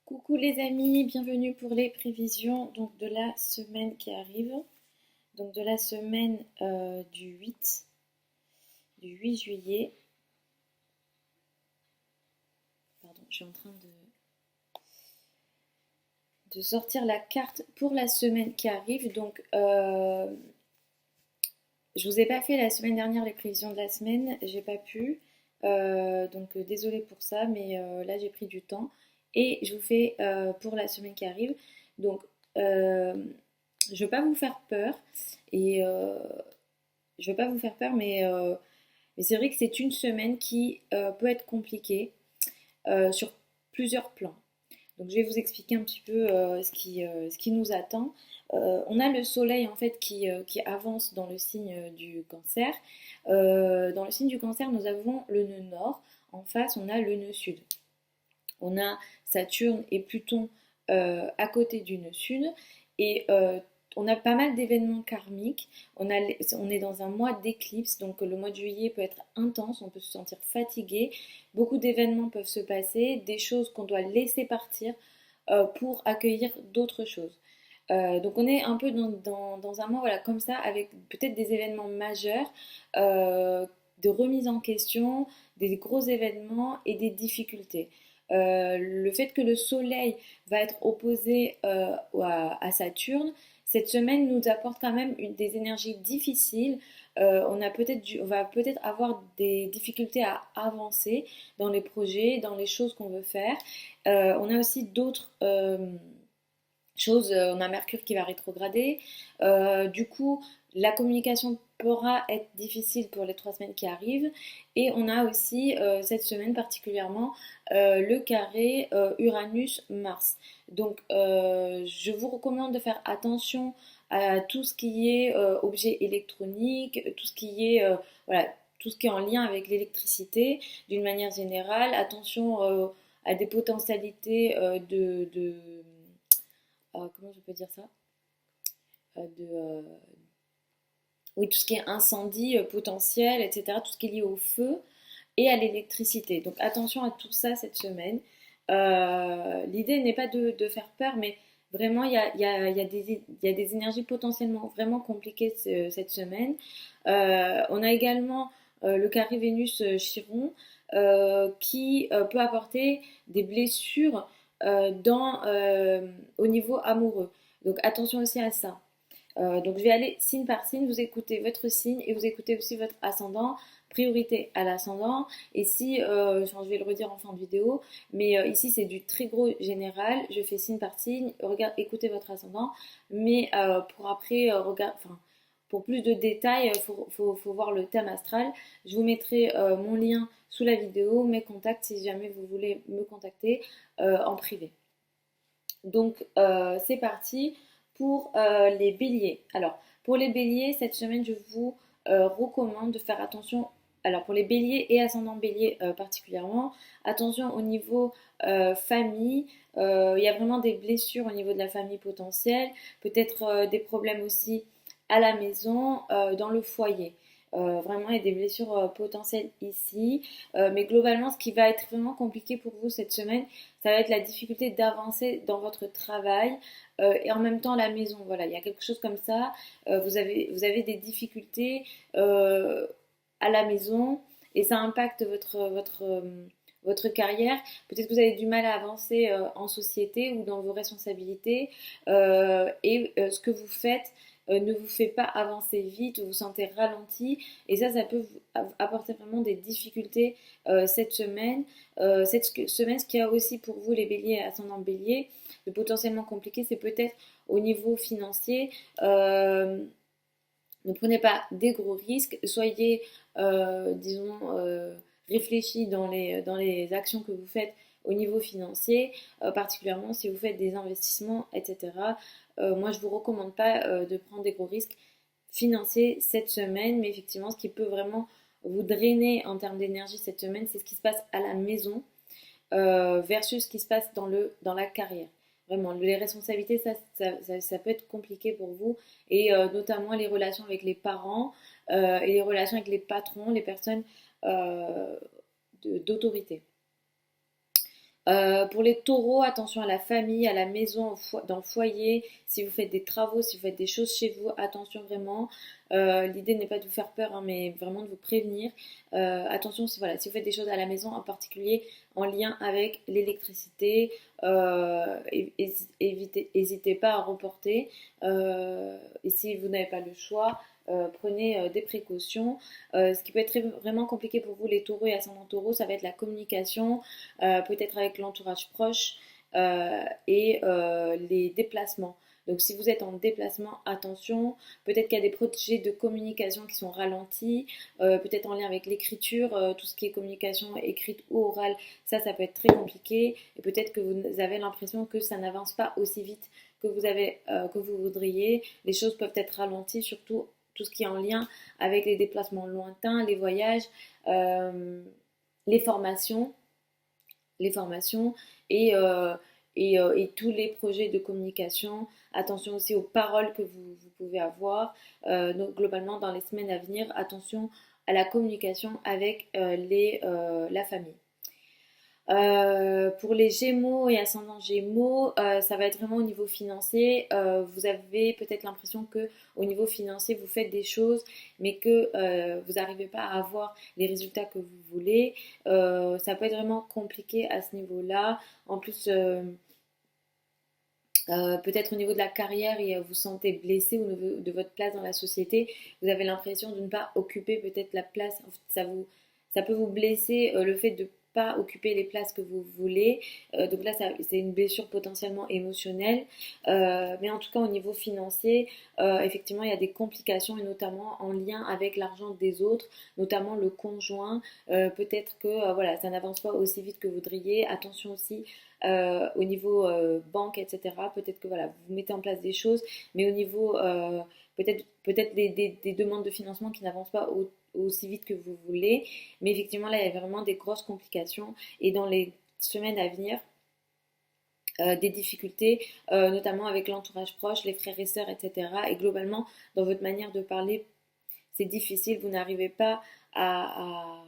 Coucou les amis, bienvenue pour les prévisions de la semaine qui arrive, donc de la semaine du 8 juillet. Pardon, je suis en train de sortir la carte pour la semaine qui arrive. Je vous ai pas fait la semaine dernière les prévisions de la semaine, j'ai pas pu, désolée pour ça, mais là j'ai pris du temps et je vous fais pour la semaine qui arrive. Donc euh, je veux pas vous faire peur et je veux pas vous faire peur, mais c'est vrai que c'est une semaine qui peut être compliquée sur plusieurs plans. Donc je vais vous expliquer un petit peu ce qui nous attend. On a le soleil en fait qui avance dans le signe du cancer. Dans le signe du cancer, nous avons le nœud nord. En face, on a le nœud sud. On a Saturne et Pluton à côté du nœud sud. Et on a pas mal d'événements karmiques. On est dans un mois d'éclipse, donc le mois de juillet peut être intense, on peut se sentir fatigué. Beaucoup d'événements peuvent se passer, des choses qu'on doit laisser partir pour accueillir d'autres choses. Donc on est un peu dans un mois voilà, comme ça, avec peut-être des événements majeurs, de remise en question, des gros événements et des difficultés. Le fait que le Soleil va être opposé à Saturne, cette semaine nous apporte quand même des énergies difficiles. On va peut-être avoir des difficultés à avancer dans les projets, dans les choses qu'on veut faire. On a aussi d'autres choses, on a Mercure qui va rétrograder. Du coup, la communication pourra être difficile pour les 3 semaines qui arrivent. Et on a aussi cette semaine particulièrement le carré Uranus-Mars. Donc je vous recommande de faire attention à tout ce qui est objet électronique, tout ce qui est voilà, tout ce qui est en lien avec l'électricité d'une manière générale. Attention à des potentialités comment je peux dire ça euh, de, euh, oui, tout ce qui est incendie potentiel, etc., tout ce qui est lié au feu et à l'électricité. Donc attention à tout ça cette semaine. L'idée n'est pas de faire peur, mais vraiment, il y a des énergies potentiellement vraiment compliquées cette semaine. On a également le carré Vénus-Chiron qui peut apporter des blessures au niveau amoureux. Donc attention aussi à ça. Donc je vais aller signe par signe, vous écoutez votre signe et vous écoutez aussi votre ascendant. Priorité à l'ascendant. Et si, enfin, je vais le redire en fin de vidéo, mais ici c'est du très gros général. Je fais signe par signe. Écoutez votre ascendant, mais pour après, enfin, pour plus de détails, faut voir le thème astral. Je vous mettrai mon lien sous la vidéo, mes contacts si jamais vous voulez me contacter en privé. Donc c'est parti pour les béliers. Alors pour les béliers, cette semaine je vous recommande de faire attention. Alors pour les béliers et ascendant bélier particulièrement, attention au niveau famille. Il y a vraiment des blessures au niveau de la famille potentielle, peut-être des problèmes aussi à la maison, dans le foyer. Vraiment, il y a des blessures potentielles ici. Mais globalement, ce qui va être vraiment compliqué pour vous cette semaine, ça va être la difficulté d'avancer dans votre travail et en même temps la maison. Voilà, il y a quelque chose comme ça. Vous avez des difficultés à la maison et ça impacte votre carrière. Peut-être que vous avez du mal à avancer en société ou dans vos responsabilités ce que vous faites ne vous fait pas avancer vite, vous vous sentez ralenti et ça peut vous apporter vraiment des difficultés cette semaine. Cette semaine, ce qu'il y a aussi pour vous les béliers ascendant bélier, le potentiellement compliqué, c'est peut-être au niveau financier. Ne prenez pas des gros risques, soyez, disons, réfléchis dans les actions que vous faites au niveau financier, particulièrement si vous faites des investissements, etc. Moi, je ne vous recommande pas de prendre des gros risques financiers cette semaine, mais effectivement, ce qui peut vraiment vous drainer en termes d'énergie cette semaine, c'est ce qui se passe à la maison versus ce qui se passe dans la carrière. Vraiment, les responsabilités, ça peut être compliqué pour vous et notamment les relations avec les parents et les relations avec les patrons, les personnes d'autorité. Pour les taureaux, attention à la famille, à la maison, dans le foyer. Si vous faites des travaux, si vous faites des choses chez vous, attention vraiment. L'idée n'est pas de vous faire peur, hein, mais vraiment de vous prévenir. Attention, voilà, si vous faites des choses à la maison, en particulier en lien avec l'électricité, n'hésitez pas à reporter. Et si vous n'avez pas le choix, prenez des précautions. Ce qui peut être vraiment compliqué pour vous, les taureaux et ascendants taureaux, ça va être la communication, peut-être avec l'entourage proche et les déplacements. Donc si vous êtes en déplacement, attention, peut-être qu'il y a des projets de communication qui sont ralentis, peut-être en lien avec l'écriture, tout ce qui est communication écrite ou orale, ça peut être très compliqué, et peut-être que vous avez l'impression que ça n'avance pas aussi vite que vous voudriez, les choses peuvent être ralenties, surtout tout ce qui est en lien avec les déplacements lointains, les voyages, euh, les formations, les formations et, et tous les projets de communication. Attention aussi aux paroles que vous pouvez avoir. Donc globalement, dans les semaines à venir, attention à la communication avec la famille. Pour les Gémeaux et ascendants Gémeaux, ça va être vraiment au niveau financier. Vous avez peut-être l'impression que au niveau financier, vous faites des choses, mais que vous n'arrivez pas à avoir les résultats que vous voulez. Ça peut être vraiment compliqué à ce niveau-là. En plus, peut-être au niveau de la carrière et vous vous sentez blessé au niveau de votre place dans la société, vous avez l'impression de ne pas occuper peut-être la place, en fait, ça peut vous blesser le fait de ne pas occuper les places que vous voulez. Donc là, c'est une blessure potentiellement émotionnelle. Mais en tout cas, au niveau financier, effectivement, il y a des complications et notamment en lien avec l'argent des autres, notamment le conjoint. Peut-être que voilà, ça n'avance pas aussi vite que vous voudriez. Attention aussi au niveau banque, etc. Peut-être que voilà, vous mettez en place des choses, mais au niveau peut-être des demandes de financement qui n'avancent pas aussi vite que vous voulez. Mais effectivement, là, il y a vraiment des grosses complications. Et dans les semaines à venir, des difficultés, notamment avec l'entourage proche, les frères et sœurs, etc. Et globalement, dans votre manière de parler, c'est difficile, vous n'arrivez pas à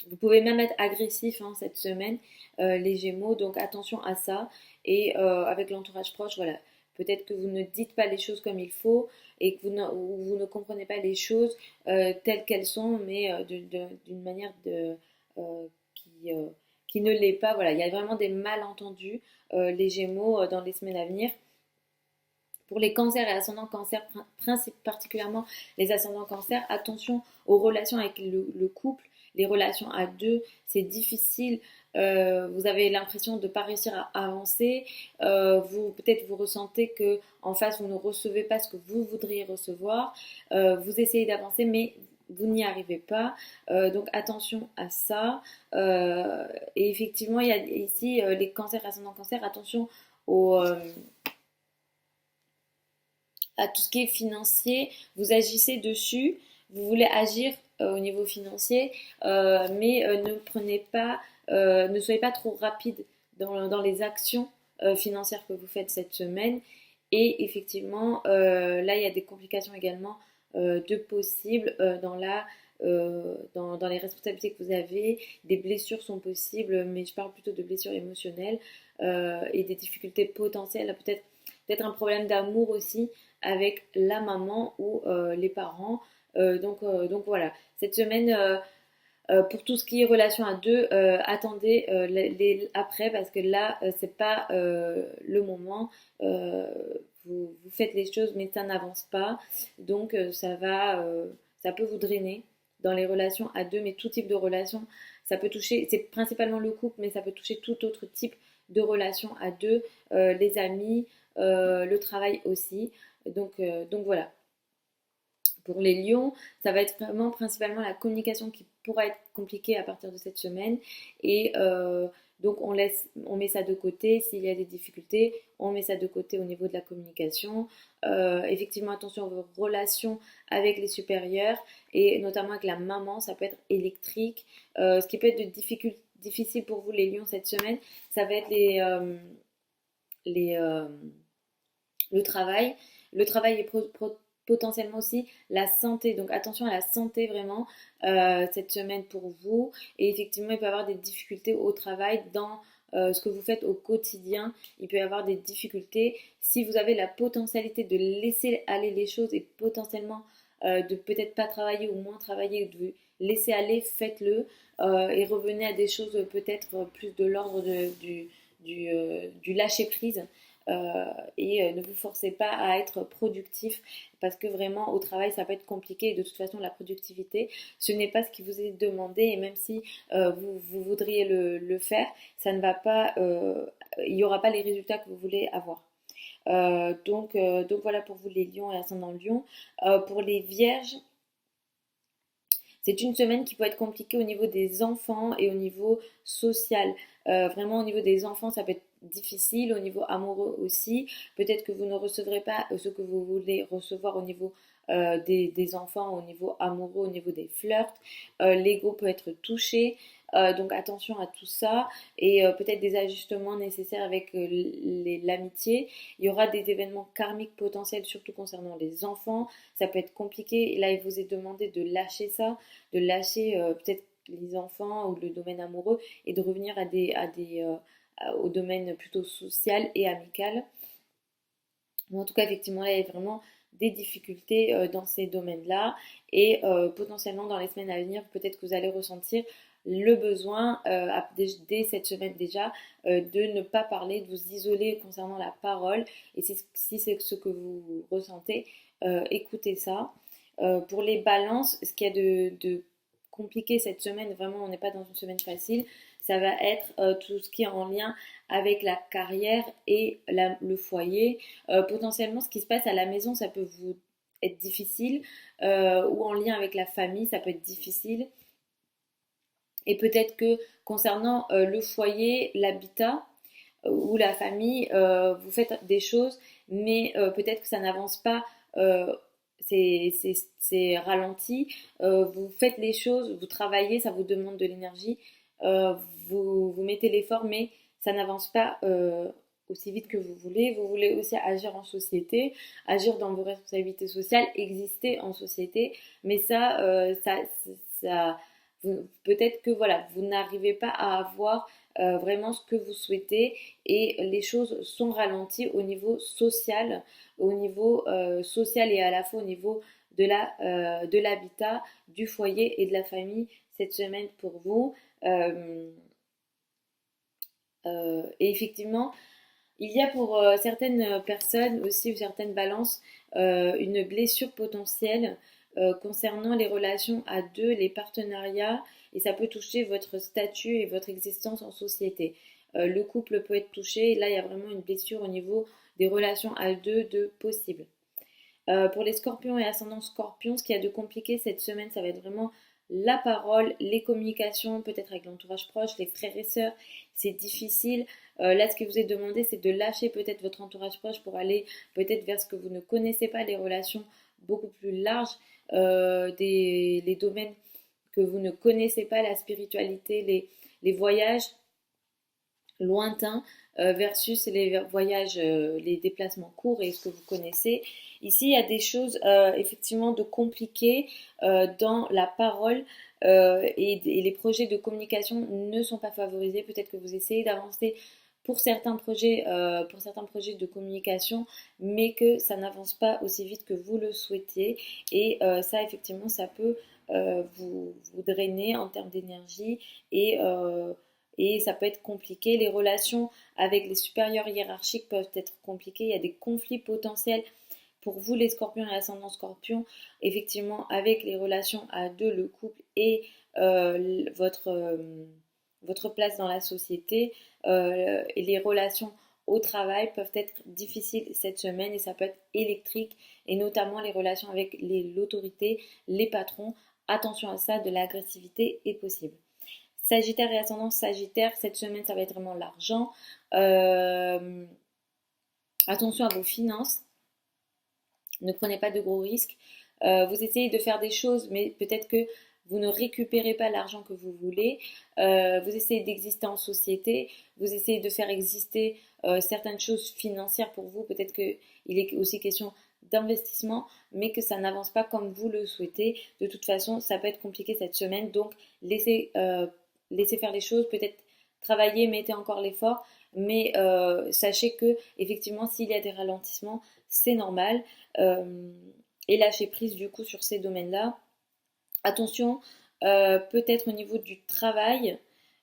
vous pouvez même être agressif hein, cette semaine, les Gémeaux, donc attention à ça. Et avec l'entourage proche, voilà, peut-être que vous ne dites pas les choses comme il faut et que vous ne comprenez pas les choses telles qu'elles sont, mais d'une manière euh, qui, euh, qui ne l'est pas. Voilà, il y a vraiment des malentendus, les Gémeaux, dans les semaines à venir. Pour les cancers et ascendants cancer, particulièrement les ascendants cancer, attention aux relations avec le couple, les relations à deux, c'est difficile. Vous avez l'impression de ne pas réussir à avancer. Peut-être vous ressentez que en face vous ne recevez pas ce que vous voudriez recevoir. Vous essayez d'avancer, mais vous n'y arrivez pas. Donc attention à ça. Et effectivement, il y a ici les cancers, ascendants cancer, attention aux à tout ce qui est financier, vous agissez dessus, vous voulez agir au niveau financier, mais ne soyez pas trop rapide dans les actions financières que vous faites cette semaine. Et effectivement, là, il y a des complications également de possibles dans les responsabilités que vous avez. Des blessures sont possibles, mais je parle plutôt de blessures émotionnelles et des difficultés potentielles, peut-être un problème d'amour aussi avec la maman ou les parents. Donc voilà, cette semaine, pour tout ce qui est relation à deux, attendez après parce que là, c'est pas le moment. Euh, vous faites les choses, mais ça n'avance pas. Donc ça peut vous drainer dans les relations à deux, mais tout type de relation. Ça peut toucher, c'est principalement le couple, mais ça peut toucher tout autre type de relation à deux, les amis, le travail aussi. Donc voilà. Pour les lions, ça va être vraiment principalement la communication qui pourra être compliquée à partir de cette semaine. Et donc on met ça de côté. S'il y a des difficultés, on met ça de côté au niveau de la communication. Effectivement, attention à vos relations avec les supérieurs et notamment avec la maman, ça peut être électrique. Ce qui peut être difficile pour vous les lions cette semaine, ça va être les, le travail. Le travail est potentiellement aussi la santé. Donc attention à la santé vraiment cette semaine pour vous. Et effectivement, il peut y avoir des difficultés au travail dans ce que vous faites au quotidien. Il peut y avoir des difficultés. Si vous avez la potentialité de laisser aller les choses et potentiellement de peut-être pas travailler ou moins travailler, ou de laisser aller, faites-le et revenez à des choses peut-être plus de l'ordre du lâcher-prise. Ne vous forcez pas à être productif parce que vraiment au travail ça peut être compliqué et de toute façon la productivité ce n'est pas ce qui vous est demandé et même si vous voudriez le faire ça ne va pas il n'y aura pas les résultats que vous voulez avoir. Donc voilà pour vous les lions et ascendant lion. Pour les vierges, c'est une semaine qui peut être compliquée au niveau des enfants et au niveau social. Vraiment au niveau des enfants, ça peut être difficile, au niveau amoureux aussi. Peut-être que vous ne recevrez pas ce que vous voulez recevoir au niveau des enfants, au niveau amoureux, au niveau des flirts. L'ego peut être touché. Donc attention à tout ça et peut-être des ajustements nécessaires avec l'amitié. Il y aura des événements karmiques potentiels, surtout concernant les enfants. Ça peut être compliqué. Là, il vous est demandé de lâcher ça, de lâcher peut-être les enfants ou le domaine amoureux et de revenir au domaine plutôt social et amical. Mais en tout cas, effectivement, là, il y a vraiment des difficultés dans ces domaines-là et potentiellement dans les semaines à venir, peut-être que vous allez ressentir le besoin, dès cette semaine déjà, de ne pas parler, de vous isoler concernant la parole. Et si c'est ce que vous ressentez, écoutez ça. Pour les balances, ce qu'il y a de compliqué cette semaine, vraiment on n'est pas dans une semaine facile, ça va être tout ce qui est en lien avec la carrière et le foyer. Potentiellement ce qui se passe à la maison, ça peut vous être difficile ou en lien avec la famille, ça peut être difficile. Et peut-être que concernant le foyer, l'habitat ou la famille, vous faites des choses, mais peut-être que ça n'avance pas, c'est ralenti. Vous faites les choses, vous travaillez, ça vous demande de l'énergie, vous mettez l'effort, mais ça n'avance pas aussi vite que vous voulez. Vous voulez aussi agir en société, agir dans vos responsabilités sociales, exister en société, mais ça peut-être que voilà, vous n'arrivez pas à avoir vraiment ce que vous souhaitez et les choses sont ralenties au niveau social et à la fois au niveau de l'habitat, du foyer et de la famille cette semaine pour vous. Et effectivement, il y a pour certaines personnes aussi ou certaines balances une blessure potentielle concernant les relations à deux, les partenariats, et ça peut toucher votre statut et votre existence en société. Le couple peut être touché, et là il y a vraiment une blessure au niveau des relations à deux de possible. Pour les scorpions et ascendants scorpions, ce qu'il y a de compliqué cette semaine, ça va être vraiment la parole, les communications, peut-être avec l'entourage proche, les frères et sœurs, c'est difficile. Là, ce qui vous est demandé, c'est de lâcher peut-être votre entourage proche pour aller peut-être vers ce que vous ne connaissez pas, les relations beaucoup plus larges, les domaines que vous ne connaissez pas, la spiritualité, les voyages lointains versus les voyages, les déplacements courts et ce que vous connaissez. Ici, il y a des choses effectivement de compliquées dans la parole et les projets de communication ne sont pas favorisés. Peut-être que vous essayez d'avancer pour certains projets de communication, mais que ça n'avance pas aussi vite que vous le souhaitiez. Et ça, effectivement, ça peut vous drainer en termes d'énergie et ça peut être compliqué. Les relations avec les supérieurs hiérarchiques peuvent être compliquées. Il y a des conflits potentiels pour vous les scorpions et ascendants scorpions, effectivement avec les relations à deux, le couple et votre place dans la société et les relations au travail peuvent être difficiles cette semaine et ça peut être électrique et notamment les relations avec l'autorité, les patrons. Attention à ça, de l'agressivité est possible. Sagittaire et ascendant Sagittaire, cette semaine ça va être vraiment l'argent. Attention à vos finances. Ne prenez pas de gros risques. Vous essayez de faire des choses, mais peut-être que vous ne récupérez pas l'argent que vous voulez. Vous essayez d'exister en société. Vous essayez de faire exister certaines choses financières pour vous. Peut-être qu'il est aussi question d'investissement, mais que ça n'avance pas comme vous le souhaitez. De toute façon, ça peut être compliqué cette semaine, donc laissez faire les choses, peut-être travailler, mettez encore l'effort, mais sachez que effectivement, s'il y a des ralentissements, c'est normal. Euh, et lâcher prise du coup sur ces domaines-là. Attention, peut-être au niveau du travail,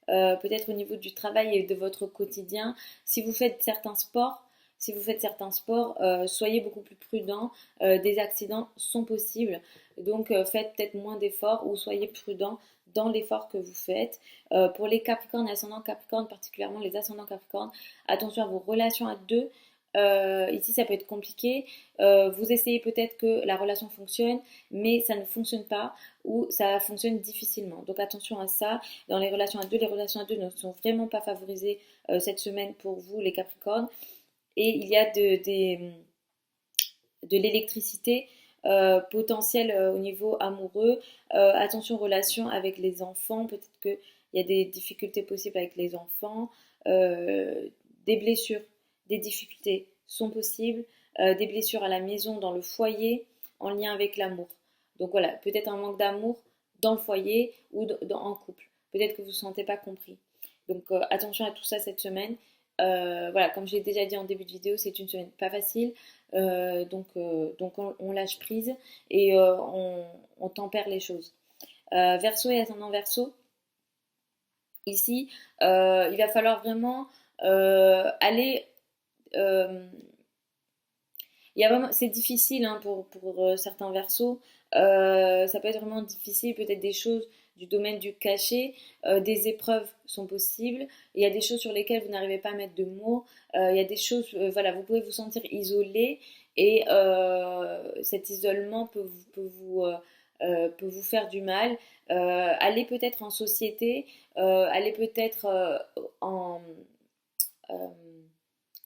peut-être au niveau du travail et de votre quotidien. Si vous faites certains sports, soyez beaucoup plus prudent. Des accidents sont possibles, donc faites peut-être moins d'efforts ou soyez prudent dans l'effort que vous faites. Pour les Capricornes, ascendants Capricorne, particulièrement les ascendants Capricorne, attention à vos relations à deux. Ici, ça peut être compliqué. Vous essayez peut-être que la relation fonctionne, mais ça ne fonctionne pas ou ça fonctionne difficilement. Donc attention à ça. Dans les relations à deux ne sont vraiment pas favorisées cette semaine pour vous, les Capricornes. Et il y a de l'électricité potentielle au niveau amoureux. Attention aux relations avec les enfants. Peut-être qu'il y a des difficultés possibles avec les enfants. Des blessures, des difficultés sont possibles. Des blessures à la maison, dans le foyer, en lien avec l'amour. Donc voilà, peut-être un manque d'amour dans le foyer ou en couple. Peut-être que vous ne vous sentez pas compris. Donc attention à tout ça cette semaine. Voilà, comme j'ai déjà dit en début de vidéo, c'est une semaine pas facile. Donc on lâche prise et on tempère les choses. Verseau et ascendant Verseau, ici, il va falloir vraiment aller. euh, c'est difficile hein, pour certains versos. Ça peut être vraiment difficile, peut-être des choses du domaine du cachet, des épreuves sont possibles. Il y a des choses sur lesquelles vous n'arrivez pas à mettre de mots. Il y a des choses, voilà, vous pouvez vous sentir isolé et cet isolement peut vous faire du mal. Allez peut-être en société, allez peut-être euh,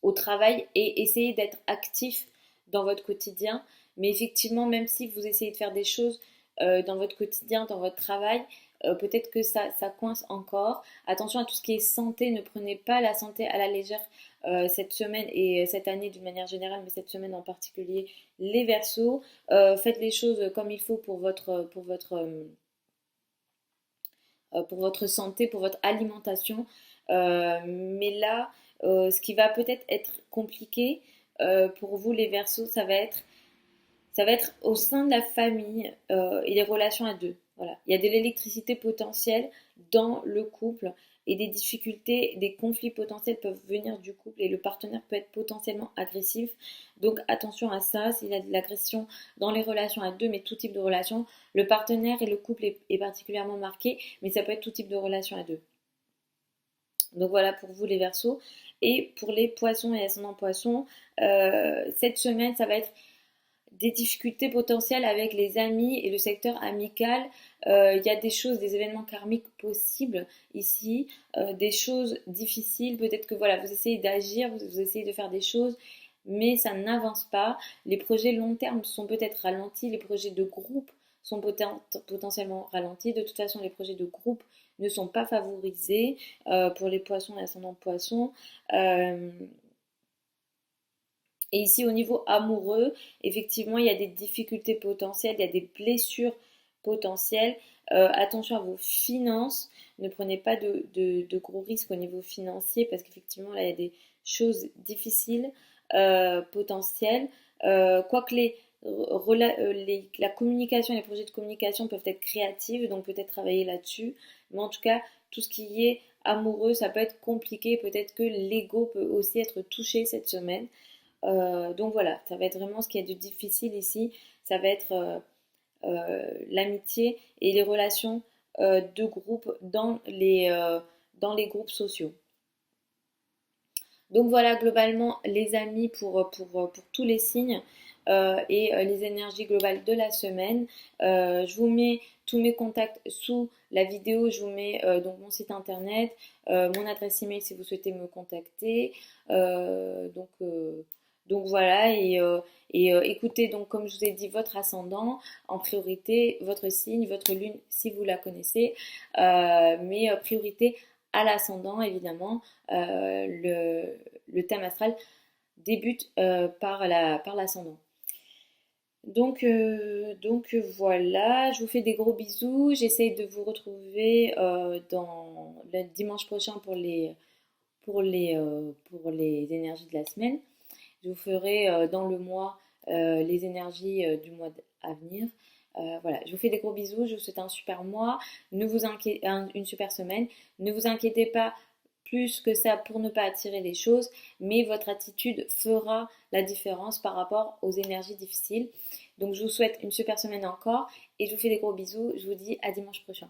au travail et essayez d'être actif dans votre quotidien. Mais effectivement, même si vous essayez de faire des choses dans votre quotidien, dans votre travail, peut-être que ça coince encore. Attention à tout ce qui est santé, ne prenez pas la santé à la légère cette semaine et cette année d'une manière générale, mais cette semaine en particulier, les Verseaux. Faites les choses comme il faut pour votre santé, pour votre alimentation. Mais là, ce qui va peut-être être compliqué pour vous les Verseaux, ça va être au sein de la famille et les relations à deux. Voilà. Il y a de l'électricité potentielle dans le couple et des difficultés, des conflits potentiels peuvent venir du couple et le partenaire peut être potentiellement agressif. Donc attention à ça, s'il y a de l'agression dans les relations à deux, mais tout type de relation, le partenaire et le couple est particulièrement marqué, mais ça peut être tout type de relation à deux. Donc voilà pour vous les Verseaux. Et pour les poissons et ascendants poissons, cette semaine, ça va être des difficultés potentielles avec les amis et le secteur amical. Il y a des choses, des événements karmiques possibles ici, des choses difficiles. Peut-être que voilà, vous essayez d'agir, vous essayez de faire des choses, mais ça n'avance pas. Les projets long terme sont peut-être ralentis, les projets de groupe sont potentiellement ralentis. De toute façon, les projets de groupe ne sont pas favorisés pour les poissons et ascendants poissons. Euh, et ici, au niveau amoureux, effectivement, il y a des difficultés potentielles, il y a des blessures potentielles. Attention à vos finances. Ne prenez pas de gros risques au niveau financier parce qu'effectivement, là, il y a des choses difficiles potentielles. Quoique la communication, les projets de communication peuvent être créatifs, donc peut-être travailler là-dessus. Mais en tout cas, tout ce qui est amoureux, ça peut être compliqué. Peut-être que l'ego peut aussi être touché cette semaine. Donc voilà, ça va être vraiment ce qui est de difficile ici, ça va être l'amitié et les relations de groupe dans les groupes sociaux. Donc voilà globalement les amis pour tous les signes et les énergies globales de la semaine. Je vous mets tous mes contacts sous la vidéo, je vous mets donc mon site internet, mon adresse email si vous souhaitez me contacter. Donc voilà, écoutez donc comme je vous ai dit votre ascendant en priorité, votre signe, votre lune si vous la connaissez, mais priorité à l'ascendant évidemment. Le thème astral débute par l'ascendant. Donc voilà, je vous fais des gros bisous. J'essaye de vous retrouver dans le dimanche prochain pour les énergies de la semaine. Je vous ferai dans le mois les énergies du mois à venir. Voilà, je vous fais des gros bisous. Je vous souhaite un super mois, une super semaine. Ne vous inquiétez pas plus que ça pour ne pas attirer les choses, mais votre attitude fera la différence par rapport aux énergies difficiles. Donc je vous souhaite une super semaine encore et je vous fais des gros bisous. Je vous dis à dimanche prochain.